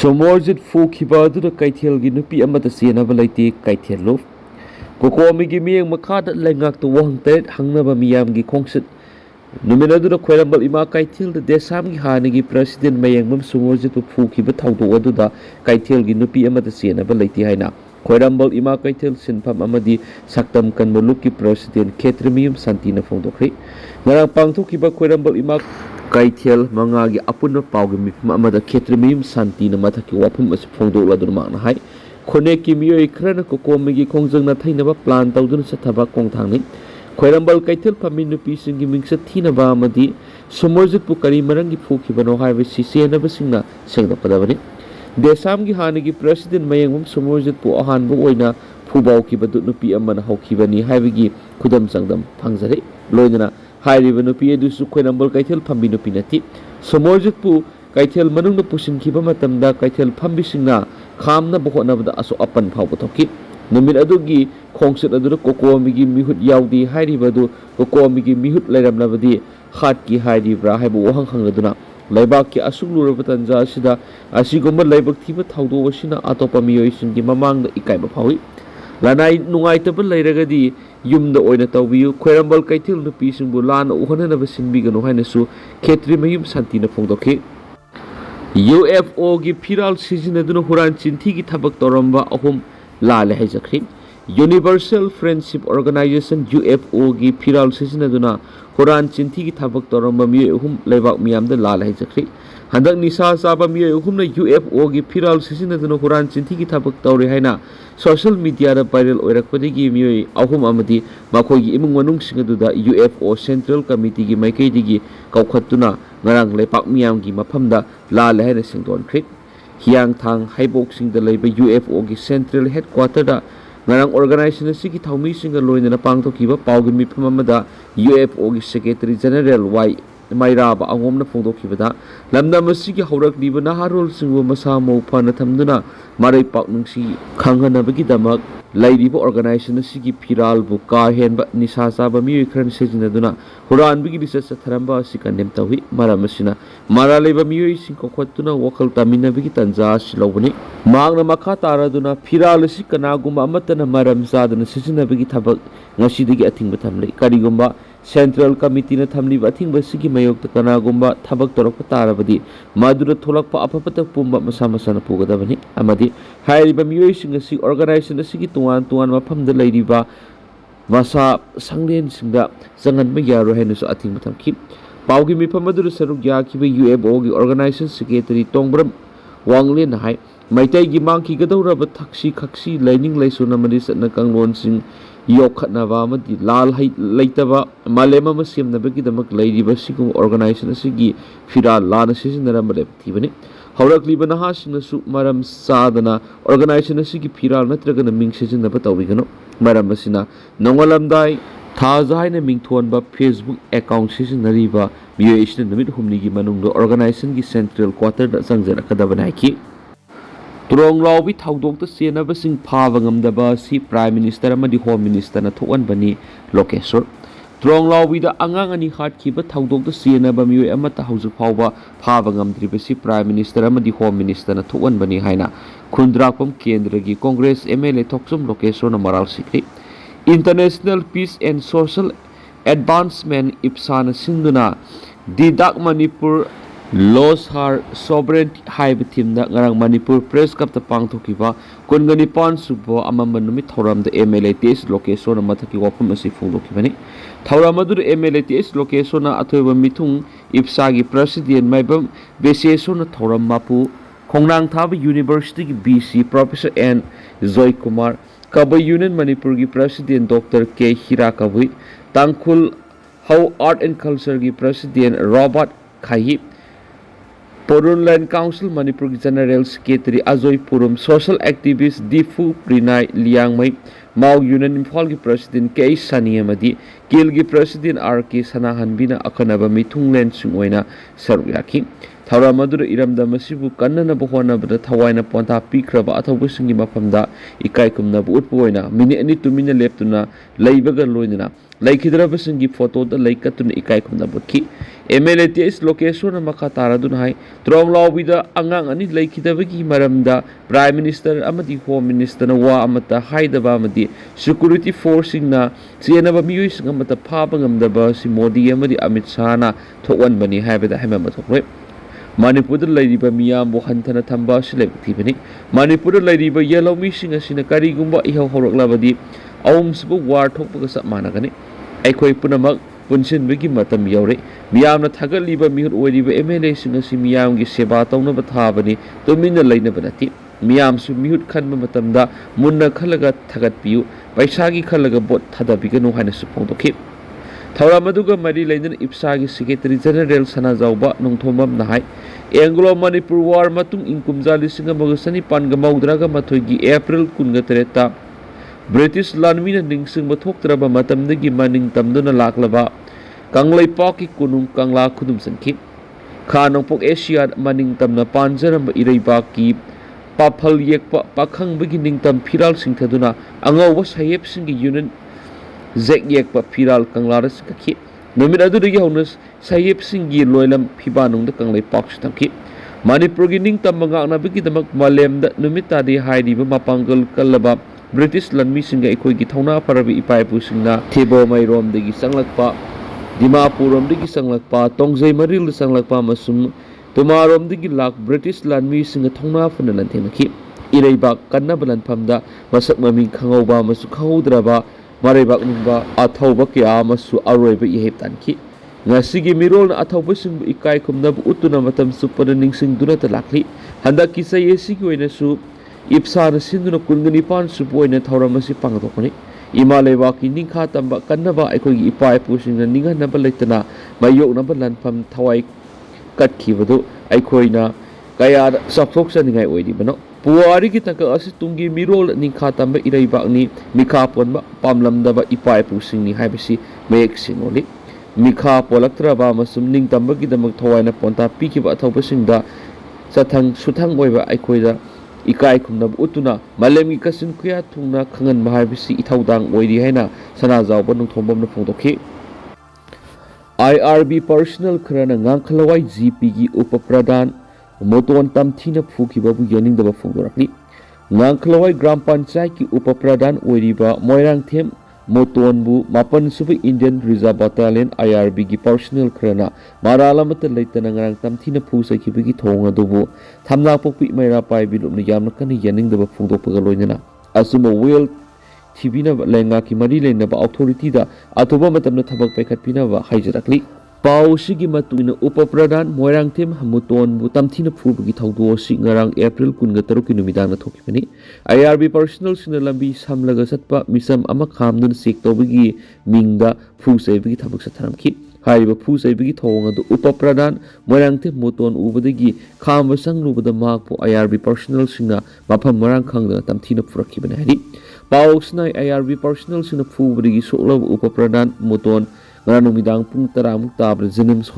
Somorjit Phukhiba aduda Keithel gi nupi amata senaba leite Keithel lo Kokomi gi miyeng makhada lengak to wang tet hangnaba miyam gi khongsit numina aduda khoirambal ima Keithel de desam gi hani gi president mayengmam Somorjit Phukhiba thawdo aduda Keithel gi nupi amata senaba leite haina khoirambal ima Keithel sinpham amadi saktam kanmo lukki president Khetremiyum santina phongdokri ngarang pangthokiba khoirambal ima Keithel mangagi apuna paugi mifma amada Khetremiyum santina mathaki wafum asi phongdokla dun makna hai khone ki miyoi khrana kokomigi khongjangna thainaba plan tawdun sathaba kongthangni khoirambal Keithel phami nupi singi mingsa thinaba amadi Somorjit pu kari marangi phukibano haiba sisenaba singna sengdokpadabani desam gi hanigi president mayengmam Somorjit pu ahanbu oina phubau ki badu nupi amana hawkibani haibigi khudam sangdam phangjare loinana hairiba nupi adusu khoirambal Keithel phambi nupi nati Somorjit pu Keithel manungna pusinkiba matamda Keithel phambi singna khamna bohonabada aso apan phawba thoki numit adugi khongsit adura kokomigi mihut yaudi hairiba du kokomigi mihut lairamnabadi khatki hairibra haibu wahang hangladuna laibak ki asugluraba tanja asida asigomba laibak thiba thawdo wasina atopa miyoi singi mamangda ikaiba phawi lanai nungaitaba lairagadi yumda oina tawbiyu khoirambal Keithel nupi singbu lana uhananaba sinbigano hainasu Khetremiyum santina phongdokhi UFO gi phiral sizinaduna huran chinthi gi thabak toramba ahum lale haijakri Universal Friendship Organization UFO gi phiral sizinaduna huran chinthi gi thabak toramba mi ahum leibak miyamda lale haijakri handak nisa saba mi ahumna UFO gi phiral sizinaduna huran chinthi gi thabak tawri haina social media da viral oirakpadigi mi ahum amadi makhoi imung manung singaduda UFO Central Committee gi maikaidigi kaukhatuna ngarang lepak miyam gi maphamda lale haina singdon khrit hiang thang haibok singda leiba UFO gi Central Headquarter da ngarang organization sigi thawmi singa loinana pangthokiba pawgi mifam amada UFO gi Secretary General Y Mairaba angomna phongdokhibada lamna masigi haurakliba naharol singbu masa mau phana thamduna marai pak nungsi khanghanabagi damak lairiba organization sigi phiral bu ka henba nisa saba mi khran sejinaduna huran bigi research tharamba sikanem tawi maramasina mara leiba mi sing kokhatuna wakal tamina bigi tanja silobani magna makha taraduna phiral sikana gumba amatana maram sadana sejinabagi thabak ngasidigi athingba thamle karigumba Central Committee na thamli bathing basigi mayok takana gumba thabak torok patarabadi madura tholak pa apapata pumba masama sana pugadabani amadi hairiba miyoi singa si organization asigi tuan mafamda lairiba masa sanglen singda jangan ma yaro hainu athing mathamki pawgi mifam madura saruk yakhiba UFO gi organization secretary tongbram wanglen hai maitai gi mangki gadawraba thaksi khaksi lining laisuna mari satna kanglon sing yokhatnaba amadi lal hai leitaba malema masemnabagi damak lairiba sigum organization asigi fira lana sisinarambale thibani haurakliba naha singnasu maram sadana organization asigi fira natragana ming sisinaba tawbigano maram asina nongalamdai thajaina mingthonba Facebook account sisinariba miyoi numit humni gi manungdo organization gi central quarter da sangjarakadabana ki Tronglaobi thawdokta senaba sing phaba ngamdaba si Prime Minister amadi Home Minister na thokanbani Lokesor Tronglaobi da angang ani hatkhiba thawdokta senaba miyoi amata haujuk phawba phaba ngamdriba si Prime Minister amadi Home Minister na thokanbani haina khundrakpam kendra gi Congress MLA Thoksum Lokesor na maral sikri International Peace and Social Advancement IPSAna sinduna Didak Manipur Loss her sovereignty high teamda ngarang Manipur press cup ta pangthokiba kungani pan subo amamba numit thoram the MLATS location mathaki wafam asi phungdokibani thoram adur MLATS location na athoiba mithung IPSA gi president maibam beseso na thoram mapu khongnang thaba university gi BC Professor N Joy Kumar Kaba Union Manipur gi president Dr K Hirakabui Tangkhul How Art and Culture gi president Robert Khayi Porunland Council Manipur General Secretary Ajoy Purum Social Activist Difu Prinai Liangmai Mau Union Imphal gi President K Sani amadi Kil gi President RK Sana Hanbina akanaba mithunglen singoina saruk yaki ꯊꯧꯔꯝ ꯑꯗꯨꯗ ꯏꯔꯝꯗꯝ ꯑꯁꯤꯕꯨ ꯀꯟꯅꯅꯕ ꯍꯣꯠꯅꯕꯗ ꯊꯋꯥꯏꯅ ꯄꯣꯟꯊꯥ ꯄꯤꯈ꯭ꯔꯕ ꯑꯊꯧꯕꯁꯤꯡꯒꯤ ꯃꯐꯝꯗ ꯏꯀꯥꯏ ꯈꯨꯝꯅꯕ ꯎꯠꯄ ꯑꯣꯏꯅ ꯃꯤꯅꯤꯠ 2 ꯇꯨꯃꯤꯟꯅ ꯂꯦꯞꯇꯨꯅ ꯂꯩꯕꯒ ꯂꯣꯏꯅꯅ ꯂꯩꯈꯤꯗ꯭ꯔꯕꯁꯤꯡꯒꯤ ꯐꯣꯇꯣꯗ ꯂꯩ ꯀꯠꯇꯨꯅ ꯏꯀꯥꯏ ꯈꯨꯝꯅꯕ ꯎꯠꯈꯤ꯫ MLA ꯇꯦꯁ ꯂꯣꯀꯦꯁꯣꯔꯅ ꯃꯈꯥ ꯇꯥꯔꯗꯨꯅ ꯍꯥꯏ ꯇ꯭ꯔꯣꯡꯂꯥꯎꯕꯤꯗ ꯑꯉꯥꯡ 2 ꯂꯩꯈꯤꯗꯕꯒꯤ ꯃꯔꯝꯗ ꯄ꯭ꯔꯥꯏꯝ ꯃꯤꯅꯤꯁꯇꯔ ꯑꯃꯗꯤ ꯍꯣꯝ ꯃꯤꯅꯤꯁꯇꯔꯅ ꯋꯥ ꯑꯃꯠꯇ ꯍꯥꯏꯗꯕ ꯑꯃꯗꯤ ꯁꯦꯀ꯭ꯌꯨꯔꯤꯇꯤ ꯐꯣꯔꯁꯁꯤꯡꯅ ꯆꯦꯟꯅꯕ ꯃꯤꯑꯣꯏꯁꯤꯡ ꯑꯃꯠꯇ ꯐꯥꯕ ꯉꯝꯗꯕ ꯑꯁꯤ ꯃꯣꯗꯤ ꯑꯃꯗꯤ ꯑꯃꯤꯠ ꯁꯥꯍꯅ ꯊꯣꯛꯍꯟꯕꯅꯤ ꯍꯥꯏꯕꯗ ꯍꯥꯏꯃꯟꯕ ꯊꯣꯛꯂꯣꯏ꯫ ꯃꯅꯤꯄꯨꯔꯗ ꯂꯩꯔꯤꯕ ꯃꯤꯌꯥꯝꯕꯨ ꯍꯟꯊꯅ ꯊꯝꯕ ꯑꯁꯤ ꯂꯥꯏꯕꯛ ꯊꯤꯕꯅꯤ꯫ ꯃꯅꯤꯄꯨꯔꯗ ꯂꯩꯔꯤꯕ ꯌꯦꯜꯍꯧꯃꯤꯁꯤꯡ ꯑꯁꯤꯅ ꯀꯔꯤꯒꯨꯝꯕ ꯏꯍꯧ ꯍꯧꯔꯛꯂꯕꯗꯤ ꯑꯍꯨꯝꯁꯨꯕ ꯋꯥꯔ ꯊꯣꯛꯄꯒ ꯆꯞ ꯃꯥꯟꯅꯒꯅꯤ꯫ ꯑꯩꯈꯣꯏ ꯄꯨꯝꯅꯃꯛ ꯄꯨꯟꯁꯤꯟꯕꯒꯤ ꯃꯇꯝ ꯌꯧꯔꯦ꯫ ꯃꯤꯌꯥꯝꯅ ꯊꯥꯒꯠꯂꯤꯕ ꯃꯤꯍꯨꯠ ꯑꯣꯏꯔꯤꯕ MLAꯁꯤꯡ ꯑꯁꯤ ꯃꯤꯌꯥꯝꯒꯤ ꯁꯦꯕꯥ ꯇꯧꯅꯕ ꯊꯥꯕꯅꯤ, ꯇꯨꯃꯤꯟꯅ ꯂꯩꯅꯕ ꯅꯠꯇꯦ꯫ ꯃꯤꯌꯥꯝꯁꯨ ꯃꯤꯍꯨꯠ ꯈꯟꯕ ꯃꯇꯝꯗ ꯃꯨꯟꯅ ꯈꯜꯂꯒ ꯊꯥꯒꯠꯄꯤꯌꯨ, ꯄꯩꯁꯥꯒꯤ ꯈꯜꯂꯒ ꯚꯣꯠ ꯊꯥꯗꯕꯤꯒꯅꯨ ꯍꯥꯏꯅꯁꯨ ꯐꯣꯡꯗꯣꯛꯈꯤ꯫ ꯊꯧꯔꯝ ꯑꯗꯨꯒ ꯃꯔꯤ ꯂꯩꯅꯅ ꯏꯞꯁꯥꯒꯤ ꯁꯦꯀ꯭ꯔꯦꯇꯔꯤ ꯖꯦꯅꯔꯦꯜ ꯁꯅꯥꯖꯥꯎꯕ ꯅꯣꯡꯊꯣꯝꯕꯝꯅ ꯍꯥꯏ ꯑꯦꯡꯒ꯭ꯂꯣ ꯃꯅꯤꯄꯨꯔ ꯋꯥꯔ ꯃꯇꯨꯡ ꯏꯪ ꯀꯨꯝꯖꯥ 1992 ꯑꯦꯄ꯭ꯔꯤꯜ 18ꯇ ꯕ꯭ꯔꯤꯇꯤꯁ ꯂꯥꯟꯃꯤꯅ ꯅꯤꯡꯁꯤꯡꯕ ꯊꯣꯛꯇ꯭ꯔꯕ ꯃꯇꯝꯗꯒꯤ ꯃꯅꯤꯡ ꯇꯝꯗꯨꯅ ꯂꯥꯛꯂꯕ ꯀꯪꯂꯩꯄꯥꯛꯀꯤ ꯀꯣꯅꯨꯡ ꯀꯪꯂꯥ ꯈꯨꯗꯨꯝ ꯈꯥ ꯅꯣꯡꯄꯣꯛ ꯑꯦꯁꯤꯌꯥꯗ ꯃꯅꯤꯡ ꯇꯝꯅ ꯄꯥꯟꯖꯔꯝꯕ ꯏꯔꯩꯕꯥꯛꯀꯤ ꯄꯥꯐꯜ ꯌꯦꯛꯄ ꯄꯥꯈꯪꯕꯒꯤ ꯅꯤꯡꯇꯝ ꯐꯤꯔꯥꯜ ꯁꯤꯡꯊꯗꯨꯅ ꯑꯉꯧꯕ ꯁꯥꯍꯦꯕꯁꯤꯡꯒꯤ ꯌꯨꯅꯤꯠ ꯖꯦꯛ ꯌꯦꯛꯄ ꯐꯤꯔꯥꯜ ꯀꯪꯂꯥꯗ ꯆꯤꯡꯈꯠꯈꯤ꯫ ꯅꯨꯃꯤꯠ ꯑꯗꯨꯗꯒꯤ ꯍꯧꯅ ꯁꯥꯍꯦꯕꯁꯤꯡꯒꯤ ꯂꯣꯏꯂꯝ ꯐꯤꯕꯥꯅꯨꯡꯗ ꯀꯪꯂꯩꯄꯥꯛꯁꯨ ꯊꯝꯈꯤ꯫ ꯃꯅꯤꯄꯨꯔꯒꯤ ꯅꯤꯡꯇꯝꯕ ꯉꯥꯛꯅꯕꯒꯤꯗꯃꯛ ꯃꯥꯂꯦꯝꯗ ꯅꯨꯃꯤꯠ ꯇꯥꯗꯦ ꯍꯥꯏꯔꯤꯕ ꯃꯄꯥꯡꯒꯜ ꯀꯜꯂꯕ ꯕ꯭ꯔꯤꯇꯤꯁ ꯂꯥꯟꯃꯤꯁꯤꯡꯒ ꯑꯩꯈꯣꯏꯒꯤ ꯊꯧꯅꯥ ꯐꯔꯕ ꯏꯄꯥ ꯏꯄꯨꯁꯤꯡꯅ ꯊꯤꯕꯣꯃꯩꯔꯣꯝꯗꯒꯤ ꯆꯪꯂꯛꯄ, ꯗꯤꯃꯥꯄꯨꯔꯔꯣꯝꯗꯒꯤ ꯆꯪꯂꯛꯄ, ꯇꯣꯡꯖꯩ ꯃꯔꯤꯜꯗ ꯆꯪꯂꯛꯄ ꯑꯃꯁꯨꯡ ꯇꯨꯃꯥꯔꯣꯝꯗꯒꯤ ꯕ꯭ꯔꯤꯇꯤꯁ ꯂꯥꯟꯃꯤꯁꯤꯡꯒ ꯊꯧꯅꯥ ꯐꯅ ꯂꯥꯟꯊꯦꯡꯅꯈꯤ꯫ ꯏꯔꯩꯕꯥꯛ ꯀꯟꯅꯕ ꯂꯥꯟꯐꯝꯗ ꯃꯁꯛ ꯃꯃꯤꯡ ꯈꯪꯍꯧꯕ ꯑꯃꯁꯨꯡ ꯈꯪꯍꯧꯗ꯭ꯔꯕ ꯃꯔꯩꯕꯥꯛ ꯅꯤꯡꯕ ꯑꯊꯧꯕ ꯀꯌꯥ ꯑꯃꯁꯨ ꯑꯔꯣꯏꯕ ꯏꯍꯦꯞ ꯇꯥꯟꯈꯤ꯫ ꯉꯁꯤꯒꯤ ꯃꯤꯔꯣꯜꯅ ꯑꯊꯧꯕꯁꯤꯡꯕꯨ ꯏꯀꯥꯏ ꯈꯨꯝꯅꯕ ꯎꯠꯇꯨꯅ ꯃꯇꯝ ꯆꯨꯞꯄꯗ ꯅꯤꯡꯁꯤꯡꯗꯨꯅꯇ ꯂꯥꯛꯂꯤ꯫ ꯍꯟꯗꯛꯀꯤ ꯆꯍꯤ ꯑꯁꯤꯒꯤ ꯑꯣꯏꯅꯁꯨ ꯏꯞꯁꯥꯅ ꯁꯤꯟꯗꯨꯅ 29 ꯁꯨꯕ ꯑꯣꯏꯅ ꯊꯧꯔꯝ ꯑꯁꯤ ꯄꯥꯡꯊꯣꯛꯄꯅꯤ꯫ ꯏꯃꯥ ꯂꯩꯕꯥꯛꯀꯤ ꯅꯤꯡꯈꯥ ꯇꯝꯕ ꯀꯟꯅꯕ ꯑꯩꯈꯣꯏꯒꯤ ꯏꯄꯥ ꯏꯄꯨꯁꯤꯡꯅ ꯅꯤꯡꯍꯟꯅꯕ ꯂꯩꯇꯅ ꯃꯥꯌꯣꯛꯅꯕ ꯂꯥꯟꯐꯝ ꯊꯋꯥꯏ ꯀꯠꯈꯤꯕꯗꯨ ꯑꯩꯈꯣꯏꯅ ꯀꯌꯥꯗ ꯆꯥꯎꯊꯣꯛꯆꯅꯤꯡꯉꯥꯏ ꯑꯣꯏꯔꯤꯕꯅꯣ꯫ ꯄꯨꯋꯥꯔꯤꯒꯤ ꯇꯥꯡꯀꯛ ꯑꯁꯤ ꯇꯨꯡꯒꯤ ꯃꯤꯔꯣꯜ ꯅꯤꯡꯈꯥ ꯇꯝꯕ ꯏꯔꯩꯕꯥꯛꯅꯤ, ꯃꯤꯈꯥ ꯄꯣꯟꯕ ꯄꯥꯝꯂꯝꯗꯕ ꯏꯄꯥ ꯏꯄꯨꯁꯤꯡꯅꯤ ꯍꯥꯏꯕꯁꯤ ꯃꯌꯦꯛ ꯁꯦꯡꯅ ꯎꯠꯂꯤ꯫ ꯃꯤꯈꯥ ꯄꯣꯜꯂꯛꯇ꯭ꯔꯕ ꯑꯃꯁꯨꯡ ꯅꯤꯡꯇꯝꯕꯒꯤꯗꯃꯛ ꯊꯋꯥꯏꯅ ꯄꯣꯟꯊꯥ ꯄꯤꯈꯤꯕ ꯑꯊꯧꯕꯁꯤꯡꯗ ꯆꯊꯪ ꯁꯨꯊꯪ ꯑꯣꯏꯕ ꯑꯩꯈꯣꯏꯗ ꯏꯀꯥꯏ ꯈꯨꯝꯅꯕ ꯎꯠꯇꯨꯅ ꯃꯥꯂꯦꯝꯒꯤ ꯀꯥꯆꯤꯟ ꯀꯣꯏꯌꯥ ꯊꯨꯡꯅ ꯈꯪꯍꯟꯕ ꯍꯥꯏꯕꯁꯤ ꯏꯊꯧꯗꯥꯡ ꯑꯣꯏꯔꯤ ꯍꯥꯏꯅ ꯁꯅꯥꯖꯥꯎꯕ ꯅꯣꯡꯊꯣꯝꯕꯝꯅ ꯐꯣꯡꯗꯣꯛꯈꯤ꯫ IRB ꯄꯔꯁꯣꯅꯦꯜ ꯈꯔꯅ ꯉꯥꯡꯈꯂꯋꯥꯏ GPꯒꯤ ꯎꯄ ꯄ꯭ꯔꯙꯥꯟ ꯃꯣꯇꯣꯟ ꯇꯝꯊꯤꯅ ꯐꯨꯈꯤꯕꯕꯨ ꯌꯥꯅꯤꯡꯗꯕ ꯐꯣꯡꯗꯣꯔꯛꯂꯤ꯫ ꯉꯥꯡꯈꯂꯋꯥꯏ ꯒ꯭ꯔꯥꯝ ꯄꯟꯆꯥꯌꯠꯀꯤ ꯎꯄ ꯄ꯭ꯔꯙꯥꯟ ꯑꯣꯏꯔꯤꯕ Moirangthem ꯃꯣꯇꯣꯟꯕꯨ 7ꯁꯨꯕ Indian reserve battalion IRBꯒꯤ personal ꯈꯔꯅ ꯃꯔꯥꯜ ꯑꯃꯠꯇ ꯂꯩꯇꯅ ꯉꯔꯥꯡ ꯇꯝꯊꯤꯅ ꯐꯨ ꯆꯩꯈꯤꯕꯒꯤ ꯊꯧꯑꯣꯡ ꯑꯗꯨꯕꯨ ꯊꯝꯅꯥꯄꯣꯛꯄꯤ ꯃꯩꯔꯥꯄꯥꯏꯕꯤ ꯂꯨꯞꯅ ꯌꯥꯝꯅ ꯀꯟꯅ ꯌꯥꯅꯤꯡꯗꯕ ꯐꯣꯡꯗꯣꯛꯄꯒ ꯂꯣꯏꯅꯅ ꯑꯆꯨꯝꯕ ꯋꯦꯜ ꯊꯤꯕꯤꯅꯕ ꯂꯩꯉꯥꯛꯀꯤ ꯃꯔꯤ ꯂꯩꯅꯕ ꯑꯣꯊꯣꯔꯤꯇꯤꯗ ꯑꯊꯨꯕ ꯃꯇꯝꯗ ꯊꯕꯛ ꯄꯥꯏꯈꯠꯄꯤꯅꯕ ꯍꯥꯏꯖꯔꯛꯂꯤ꯫ ꯄꯥꯎ ꯑꯁꯤꯒꯤ ꯃꯇꯨꯡ ꯏꯟꯅ ꯎꯄ ꯄ꯭ꯔꯙꯥꯟ ꯃꯣꯏꯔꯥꯡꯊꯦꯝ ꯃꯣꯇꯣꯟꯕꯨ ꯇꯝꯊꯤꯅ ꯐꯨꯕꯒꯤ ꯊꯧꯗꯣꯛ ꯑꯁꯤ ꯉꯔꯥꯡ ꯑꯦꯄ꯭ꯔꯤꯜ 23ꯒꯤ ꯅꯨꯃꯤꯗꯥꯡꯗ ꯊꯣꯛꯈꯤꯕꯅꯤ꯫ IRB ꯄꯔꯁꯣꯅꯦꯜꯁꯤꯡꯅ ꯂꯝꯕꯤ ꯁꯝꯂꯒ ꯆꯠꯄ ꯃꯤꯆꯝ ꯑꯃ ꯈꯥꯝꯗꯨꯅ ꯆꯦꯛ ꯇꯧꯕꯒꯤ ꯃꯤꯡꯗ ꯐꯨ ꯆꯩꯕꯒꯤ ꯊꯕꯛ ꯆꯠꯊꯔꯝꯈꯤ꯫ ꯍꯥꯏꯔꯤꯕ ꯐꯨ ꯆꯩꯕꯒꯤ ꯊꯧꯑꯣꯡ ꯑꯗꯨ ꯎꯄ ꯄ꯭ꯔꯙꯥꯟ ꯃꯣꯏꯔꯥꯡꯊꯦꯝ ꯃꯣꯇꯣꯟ ꯎꯕꯗꯒꯤꯈꯥꯝꯕ ꯆꯪꯂꯨꯕꯗ ꯃꯍꯥꯛꯄꯨ IRB ꯄꯔꯁꯣꯅꯦꯜꯁꯤꯡꯅ ꯃꯐꯝ ꯃꯔꯥꯡ ꯈꯪꯗꯅ ꯇꯝꯊꯤꯅ ꯐꯨꯔꯛꯈꯤꯕꯅꯤ ꯍꯥꯏꯔꯤ꯫ ꯄꯥꯎ ꯑꯁꯤꯅ IRB ꯄꯔꯁꯣꯅꯦꯜꯁꯤꯡꯅ ꯐꯨꯕꯗꯒꯤ ꯁꯣꯛꯂꯕ ꯎꯄ ꯄ꯭ꯔꯙꯥꯟ ꯃꯣꯇꯣꯟ ꯉꯔꯥꯡ ꯅꯨꯃꯤꯗꯥꯡ ꯄꯨꯡ 10 ꯇꯥꯕꯗ ꯖꯦꯅꯤꯝꯁ